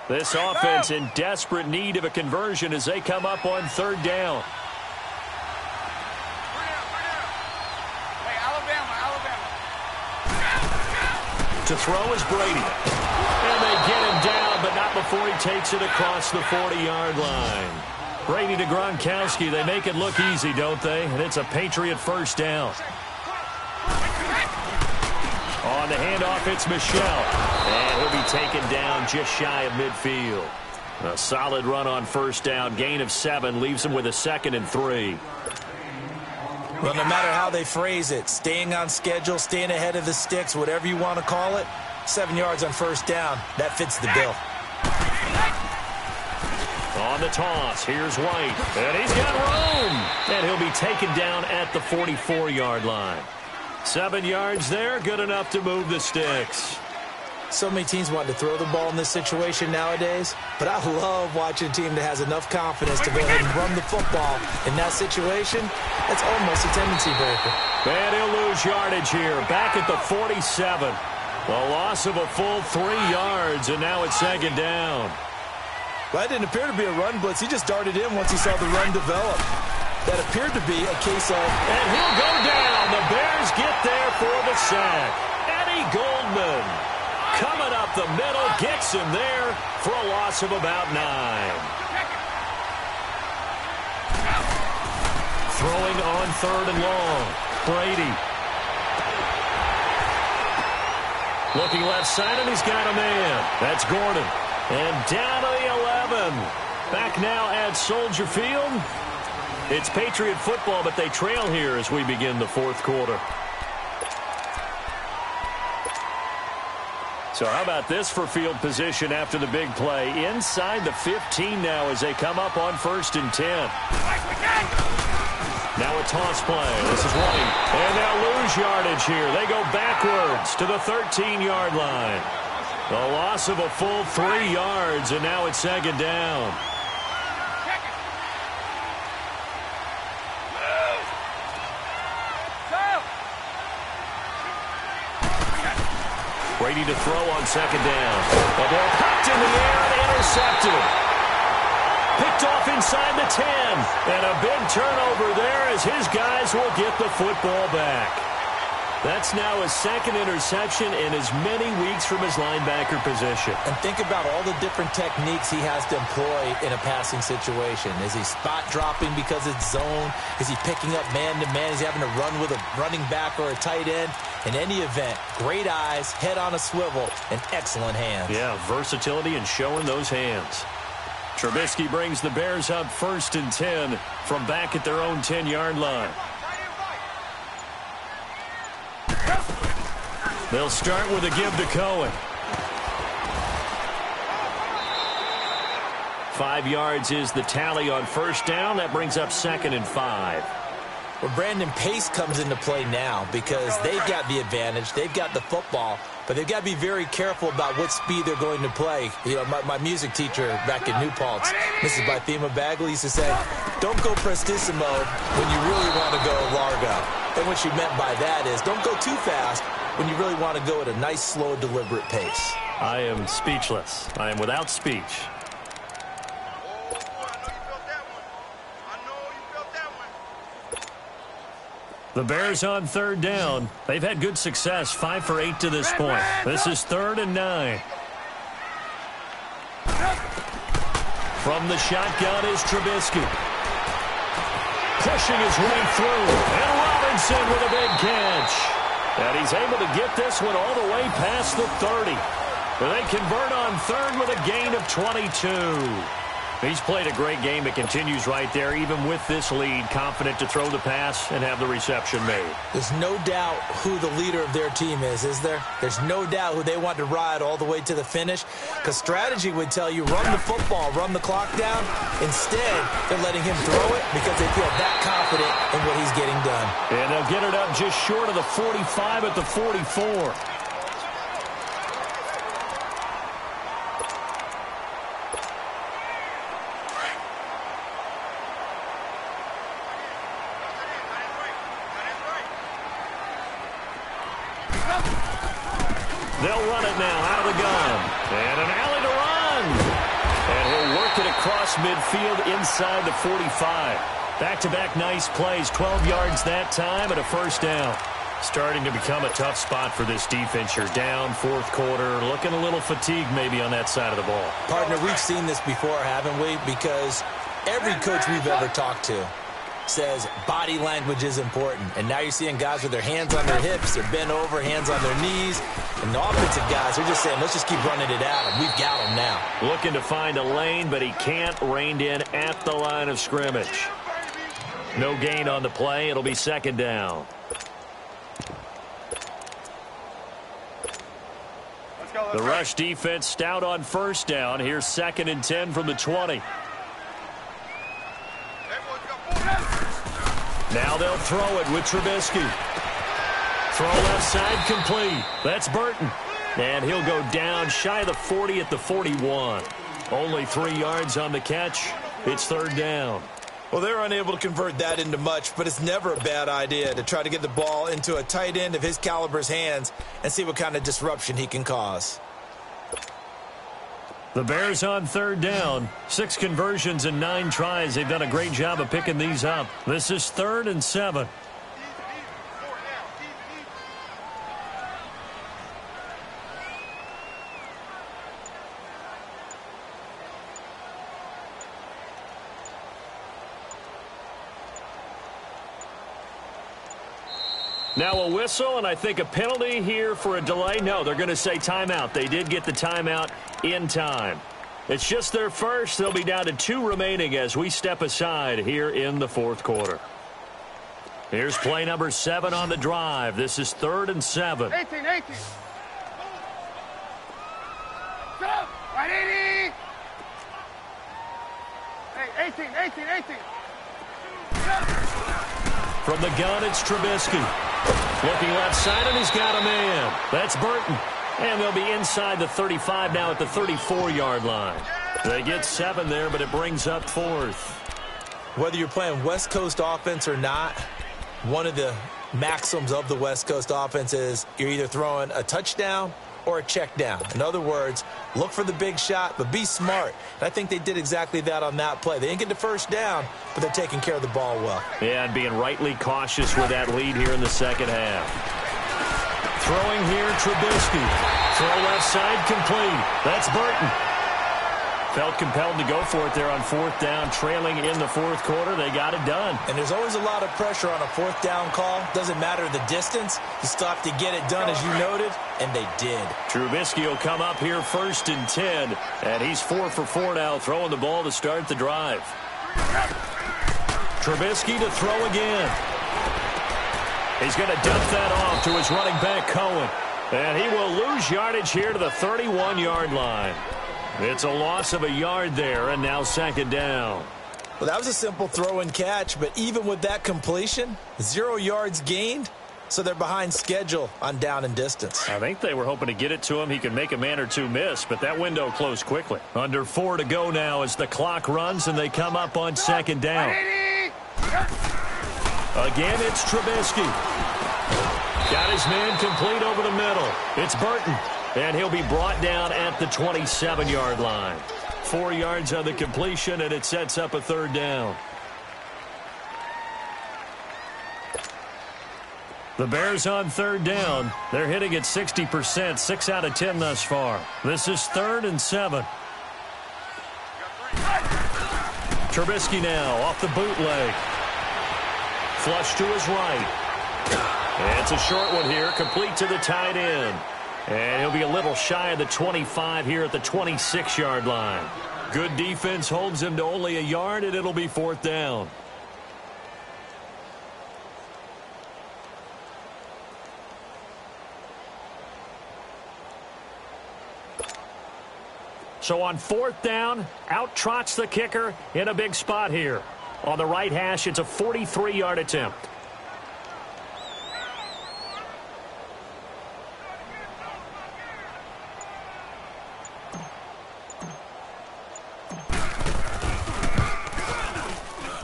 This offense in desperate need of a conversion as they come up on 3rd down. To throw is Brady. And they get him down, but not before he takes it across the 40-yard line. Brady to Gronkowski. They make it look easy, don't they? And it's a Patriot 1st down. On the handoff, it's Michel. And he'll be taken down just shy of midfield. A solid run on 1st down. Gain of 7 leaves him with a 2nd and 3. Well, no matter how they phrase it, staying on schedule, staying ahead of the sticks, whatever you want to call it, 7 yards on 1st down, that fits the bill. On the toss, here's White, and he's got room. And he'll be taken down at the 44-yard line. 7 yards there, good enough to move the sticks. So many teams want to throw the ball in this situation nowadays, but I love watching a team that has enough confidence to go ahead and run the football. In that situation, that's almost a tendency breaker. And he'll lose yardage here, back at the 47. A loss of a full 3 yards, and now it's second down. Well, that didn't appear to be a run blitz. He just darted in once he saw the run develop. That appeared to be a case of... And he'll go down. The Bears get there for the sack. Eddie Goldman coming up the middle, gets him there for a loss of about 9. Throwing on 3rd and long. Brady. Looking left side, and he's got a man. That's Gordon. And down to the 11. Back now at Soldier Field. It's Patriot football, but they trail here as we begin the 4th quarter. So how about this for field position after the big play? Inside the 15 now as they come up on 1st and 10. Now a toss play. This is White. And they'll lose yardage here. They go backwards to the 13-yard line. A loss of a full 3 yards, and now it's second down. Brady to throw on second down. The ball popped in the air and intercepted. Picked off inside the 10. And a big turnover there as his guys will get the football back. That's now his 2nd interception in as many weeks from his linebacker position. And think about all the different techniques he has to employ in a passing situation. Is he spot dropping because it's zone? Is he picking up man-to-man? Is he having to run with a running back or a tight end? In any event, great eyes, head on a swivel, and excellent hands. Yeah, versatility and showing those hands. Trubisky brings the Bears up 1st and 10 from back at their own 10-yard line. They'll start with a give to Cohen. 5 yards is the tally on 1st down. That brings up 2nd and 5. Well, Brandon, pace comes into play now because they've got the advantage. They've got the football, but they've got to be very careful about what speed they're going to play. You know, my music teacher back in New Paltz, Mrs. Bythema Bagley, used to say, don't go prestissimo when you really want to go largo. And what she meant by that is don't go too fast when you really want to go at a nice, slow, deliberate pace. I am speechless. I am without speech. The Bears on 3rd down. They've had good success, 5 for 8 to this point. This is 3rd and 9. From the shotgun is Trubisky. Pushing his way through. And Robinson with a big catch. And he's able to get this one all the way past the 30. They convert on 3rd with a gain of 22. He's played a great game. It continues right there, even with this lead, confident to throw the pass and have the reception made. There's no doubt who the leader of their team is there? There's no doubt who they want to ride all the way to the finish, because strategy would tell you run the football, run the clock down. Instead, they're letting him throw it because they feel that confident in what he's getting done. And they'll get it up just short of the 45 at the 44. They'll run it now out of the gun. And an alley to run. And he'll work it across midfield inside the 45. Back-to-back nice plays. 12 yards that time and a 1st down. Starting to become a tough spot for this defense. You're down 4th quarter. Looking a little fatigued maybe on that side of the ball. Partner, we've seen this before, haven't we? Because every coach we've ever talked to says body language is important. And now you're seeing guys with their hands on their hips, they're bent over, hands on their knees. And the offensive guys are just saying, let's just keep running it at him. We've got him now. Looking to find a lane, but he can't. Reined in at the line of scrimmage. No gain on the play. It'll be 2nd down. The rush defense stout on 1st down. Here's 2nd and 10 from the 20. Now they'll throw it with Trubisky. Throw left side complete. That's Burton. And he'll go down shy of the 40 at the 41. Only 3 yards on the catch. It's third down. Well, they're unable to convert that into much, but it's never a bad idea to try to get the ball into a tight end of his caliber's hands and see what kind of disruption he can cause. The Bears on third down. 6 conversions and 9 tries. They've done a great job of picking these up. This is 3rd and 7. Now a whistle, and I think a penalty here for a delay. No, they're going to say timeout. They did get the timeout in time. It's just their first. They'll be down to 2 remaining as we step aside here in the 4th quarter. Here's play number 7 on the drive. This is 3rd and 7. 18. Stop! Right, 80! Hey, 18. From the gun, it's Trubisky. Looking left side, and he's got a man. That's Burton. And they'll be inside the 35 now at the 34-yard line. They get 7 there, but it brings up 4th. Whether you're playing West Coast offense or not, one of the maxims of the West Coast offense is you're either throwing a touchdown or a check down. In other words, look for the big shot, but be smart. And I think they did exactly that on that play. They didn't get the first down, but they're taking care of the ball well. Yeah, and being rightly cautious with that lead here in the second half. Throwing here, Trubisky. Throw left side, complete. That's Burton. Felt compelled to go for it there on 4th down, trailing in the 4th quarter. They got it done. And there's always a lot of pressure on a 4th down call. Doesn't matter the distance. You still have to get it done, as you noted, and they did. Trubisky will come up here 1st and 10, and he's 4 for 4 now, throwing the ball to start the drive. Trubisky to throw again. He's going to dump that off to his running back, Cohen. And he will lose yardage here to the 31-yard line. It's a loss of a yard there, and now 2nd down. Well, that was a simple throw and catch, but even with that completion, 0 yards gained, so they're behind schedule on down and distance. I think they were hoping to get it to him. He could make a man or 2 miss, but that window closed quickly. Under 4 to go now as the clock runs, and they come up on 2nd down. Again, it's Trubisky. Got his man complete over the middle. It's Burton. And he'll be brought down at the 27-yard line. 4 yards on the completion, and it sets up a 3rd down. The Bears on 3rd down. They're hitting at 60%, 6 out of 10 thus far. This is 3rd and 7. Trubisky now off the bootleg. Flush to his right. It's a short one here, complete to the tight end. And he'll be a little shy of the 25 here at the 26-yard line. Good defense holds him to only a yard, and it'll be 4th down. So on 4th down, out trots the kicker in a big spot here. On the right hash, it's a 43-yard attempt.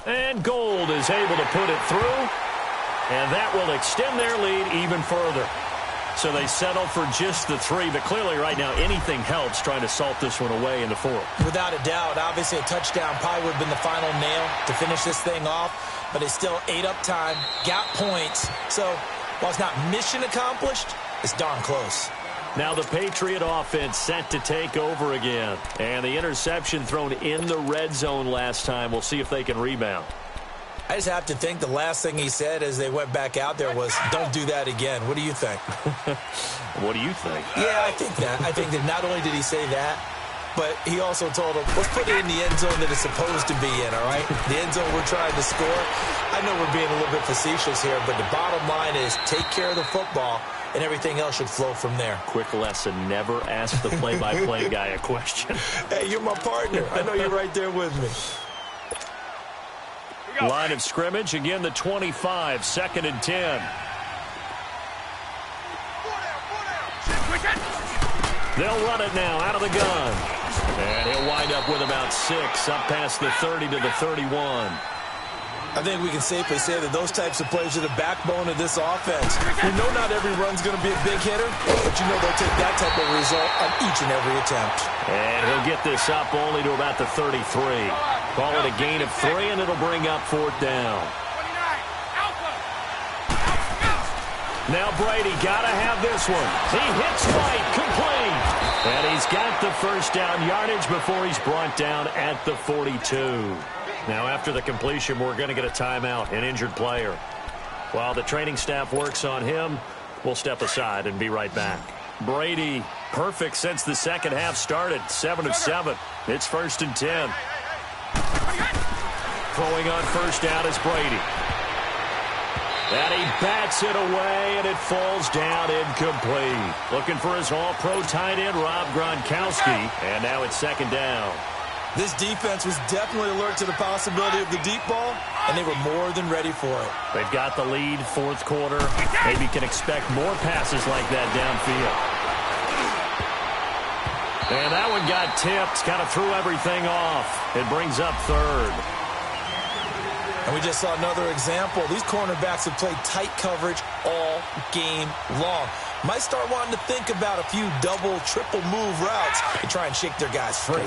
And Gold is able to put it through, and that will extend their lead even further. So they settle for just the 3, but clearly right now anything helps trying to salt this one away in the 4th. Without a doubt, obviously a touchdown probably would have been the final nail to finish this thing off, but they still ate up time, got points. So while it's not mission accomplished, it's darn close. Now the Patriot offense set to take over again. And the interception thrown in the red zone last time. We'll see if they can rebound. I just have to think the last thing he said as they went back out there was, don't do that again. What do you think? What do you think? Yeah, I think that. I think that not only did he say that, but he also told them, let's put it in the end zone that it's supposed to be in, all right? The end zone we're trying to score. I know we're being a little bit facetious here, but the bottom line is take care of the football, and everything else should flow from there. Quick lesson, never ask the play-by-play guy a question. Hey, you're my partner. I know you're right there with me. Line of scrimmage, again the 25, 2nd and 10. They'll run it now out of the gun. And he'll wind up with about 6, up past the 30 to the 31. I think we can safely say that those types of plays are the backbone of this offense. You know not every run's going to be a big hitter, but you know they'll take that type of result on each and every attempt. And he'll get this up only to about the 33. Call it a gain of 3, and it'll bring up 4th down. Now Brady got to have this one. He hits right, complete. And he's got the first down yardage before he's brought down at the 42. Now, after the completion, we're going to get a timeout, an injured player. While the training staff works on him, we'll step aside and be right back. Brady, perfect since the second half started, 7 of 7. It's 1st and 10. Throwing on first down is Brady. And he bats it away, and it falls down incomplete. Looking for his all-pro tight end, Rob Gronkowski, and now it's 2nd down. This defense was definitely alert to the possibility of the deep ball, and they were more than ready for it. They've got the lead, 4th quarter. Maybe can expect more passes like that downfield. And that one got tipped, kind of threw everything off. It brings up 3rd. And we just saw another example. These cornerbacks have played tight coverage all game long. Might start wanting to think about a few double, triple move routes to try and shake their guys free.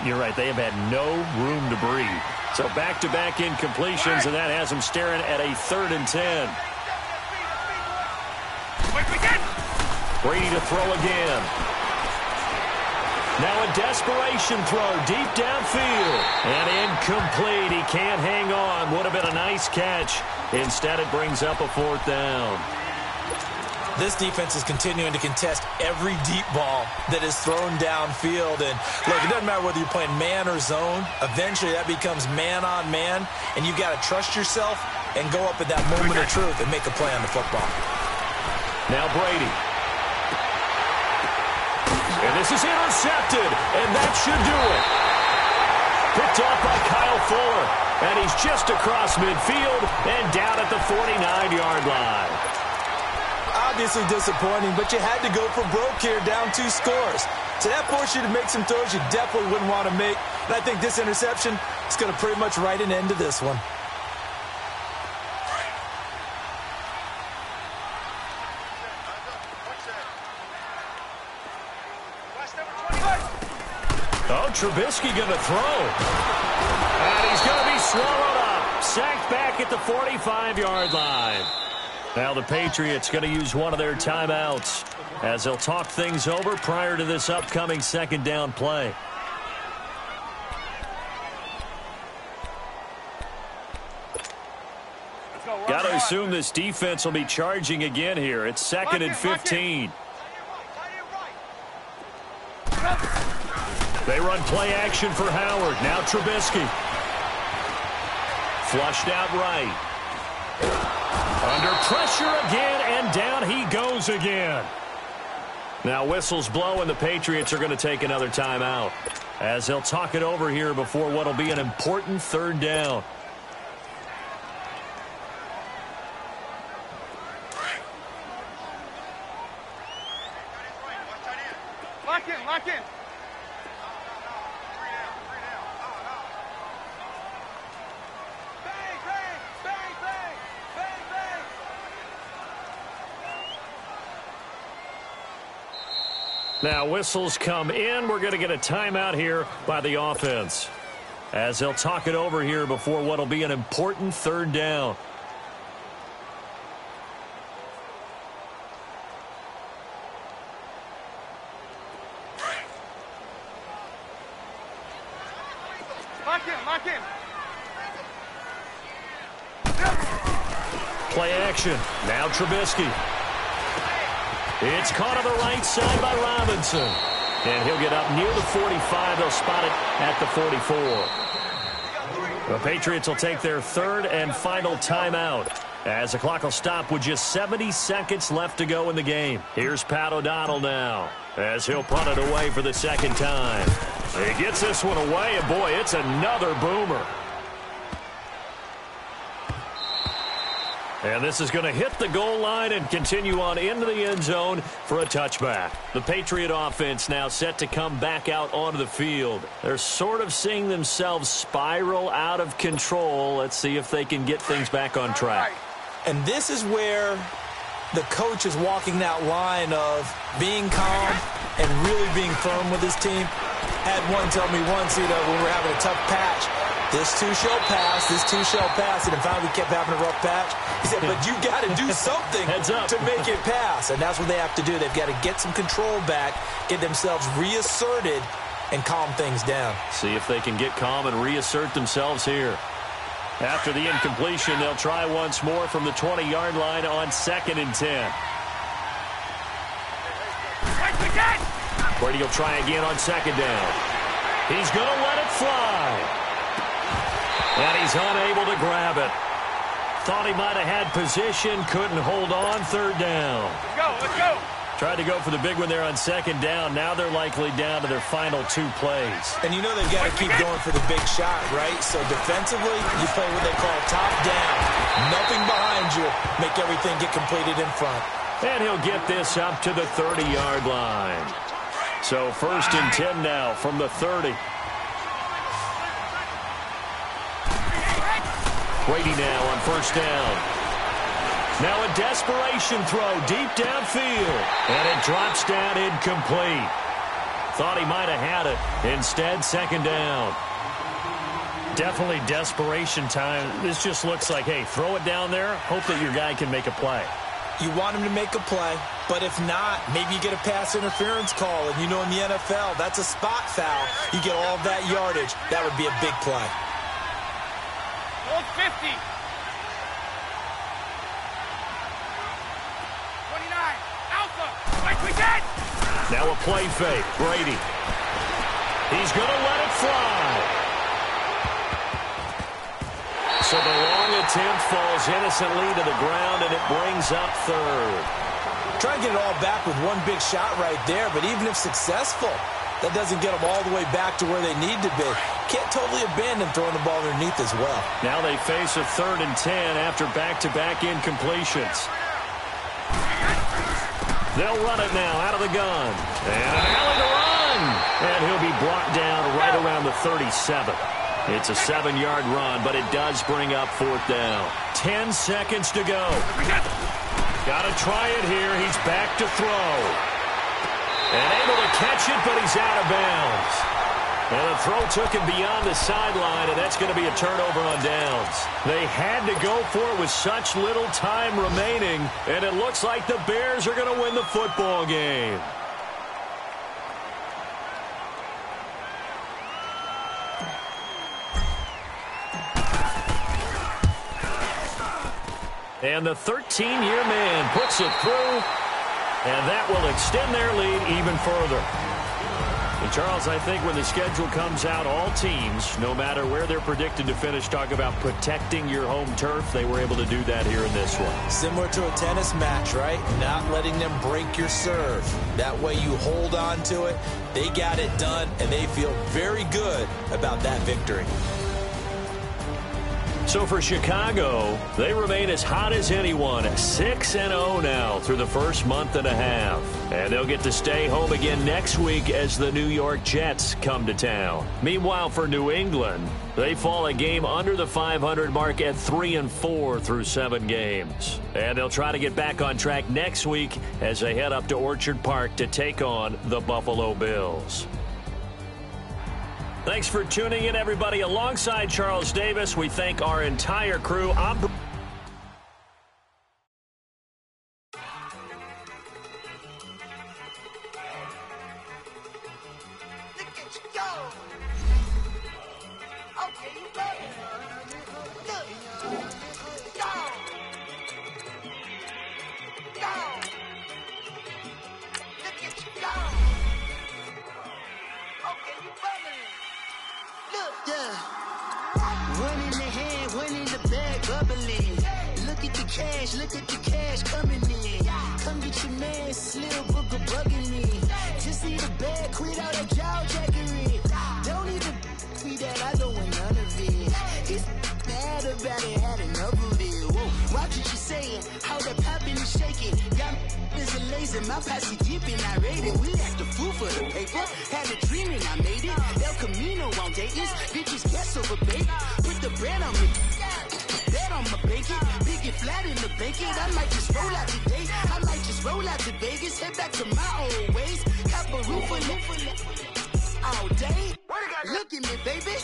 You're right, they have had no room to breathe. So back-to-back incompletions, and that has them staring at a 3rd and 10. Brady to throw again. Now a desperation throw deep downfield. And incomplete. He can't hang on. Would have been a nice catch. Instead, it brings up a 4th down. This defense is continuing to contest every deep ball that is thrown downfield. And, look, it doesn't matter whether you're playing man or zone. Eventually, that becomes man-on-man, and you've got to trust yourself and go up at that moment of truth and make a play on the football. Now Brady. And this is intercepted, and that should do it. Picked off by Kyle Fuller, and he's just across midfield and down at the 49-yard line. Obviously disappointing, but you had to go for broke here, down 2 scores. So that forced you to make some throws you definitely wouldn't want to make. And I think this interception is going to pretty much write an end to this one. Oh, Trubisky going to throw. And he's going to be swallowed up. Sacked back at the 45-yard line. Now the Patriots going to use one of their timeouts as they'll talk things over prior to this upcoming 2nd down play. Got to assume this defense will be charging again here. It's 2nd and 15. They run play action for Howard. Now Trubisky. Flushed out right. Under pressure again, and down he goes again. Now whistles blow, and the Patriots are going to take another timeout as they'll talk it over here before what will be an important 3rd down. Lock in. Now whistles come in. We're going to get a timeout here by the offense as they'll talk it over here before what will be an important 3rd down. Lock in. Play action. Now Trubisky. It's caught on the right side by Robinson. And he'll get up near the 45. They'll spot it at the 44. The Patriots will take their 3rd and final timeout as the clock will stop with just 70 seconds left to go in the game. Here's Pat O'Donnell now as he'll punt it away for the 2nd time. He gets this one away, and boy, it's another boomer. And this is going to hit the goal line and continue on into the end zone for a touchback. The Patriot offense now set to come back out onto the field. They're sort of seeing themselves spiral out of control. Let's see if they can get things back on track. And this is where the coach is walking that line of being calm and really being firm with his team. Had one tell me once, when we're having a tough patch, this too shall pass, this too shall pass. And finally we kept having a rough patch. He said, but you got to do something to make it pass. And that's what they have to do. They've got to get some control back, get themselves reasserted, and calm things down. See if they can get calm and reassert themselves here. After the incompletion, they'll try once more from the 20-yard line on 2nd and 10. Brady will try again on 2nd down. He's going to let it fly. And he's unable to grab it. Thought he might have had position, couldn't hold on. 3rd down. Let's go. Tried to go for the big one there on 2nd down. Now they're likely down to their final 2 plays. And they've got to keep going for the big shot, right? So defensively, you play what they call top down. Nothing behind you. Make everything get completed in front. And he'll get this up to the 30-yard line. So 1st and 10 now from the 30. Brady now on 1st down. Now a desperation throw deep downfield. And it drops down incomplete. Thought he might have had it. Instead, 2nd down. Definitely desperation time. This just looks like, hey, throw it down there. Hope that your guy can make a play. You want him to make a play, but if not, maybe you get a pass interference call. And in the NFL, that's a spot foul. You get all that yardage. That would be a big play. 50. 29. Alpha. Like we did. Now a play fake. Brady. He's going to let it fly. So the long attempt falls innocently to the ground, and it brings up 3rd. Try to get it all back with one big shot right there, but even if successful, that doesn't get them all the way back to where they need to be. Can't totally abandon throwing the ball underneath as well. Now they face a 3rd and 10 after back-to-back incompletions. They'll run it now out of the gun. And an alley to run. And he'll be brought down right around the 37. It's a 7-yard run, but it does bring up 4th down. 10 seconds to go. Got to try it here. He's back to throw. And able to catch it, but he's out of bounds. And the throw took him beyond the sideline, and that's going to be a turnover on downs. They had to go for it with such little time remaining, and it looks like the Bears are going to win the football game. And the 13-year man puts it through. And that will extend their lead even further. And Charles, I think when the schedule comes out, all teams, no matter where they're predicted to finish, talk about protecting your home turf. They were able to do that here in this one. Similar to a tennis match, right? Not letting them break your serve. That way you hold on to it. They got it done, and they feel very good about that victory. So for Chicago, they remain as hot as anyone, 6-0 now through the first month and a half. And they'll get to stay home again next week as the New York Jets come to town. Meanwhile, for New England, they fall a game under the 500 mark at 3-4 through 7 games. And they'll try to get back on track next week as they head up to Orchard Park to take on the Buffalo Bills. Thanks for tuning in, everybody. Alongside Charles Davis, we thank our entire crew. I'm Look at you go. Okay, you go. Look. Go. Go. Look at you go. Okay, you bubbling. Look, yeah. One in the hand, one in the bag, bubbling. Look at the cash coming in. Come get your man, Slim Booker bugging me. Just see the bag, quit all that jaw jackery. Don't even me that I don't want none of it. He's mad about it, had enough of it. Whoa, watch what you say, days in my posse deep and I raided. We act the fool for the paper. Had a dream and I made it. El Camino on Dayton's. Bitches guess over bait. Put the bread on me. Bet on my bacon. Big and flat in the bacon. I might just roll out today. I might just roll out to Vegas. Head back to my old ways. Cop a roof all day. Look at me, baby.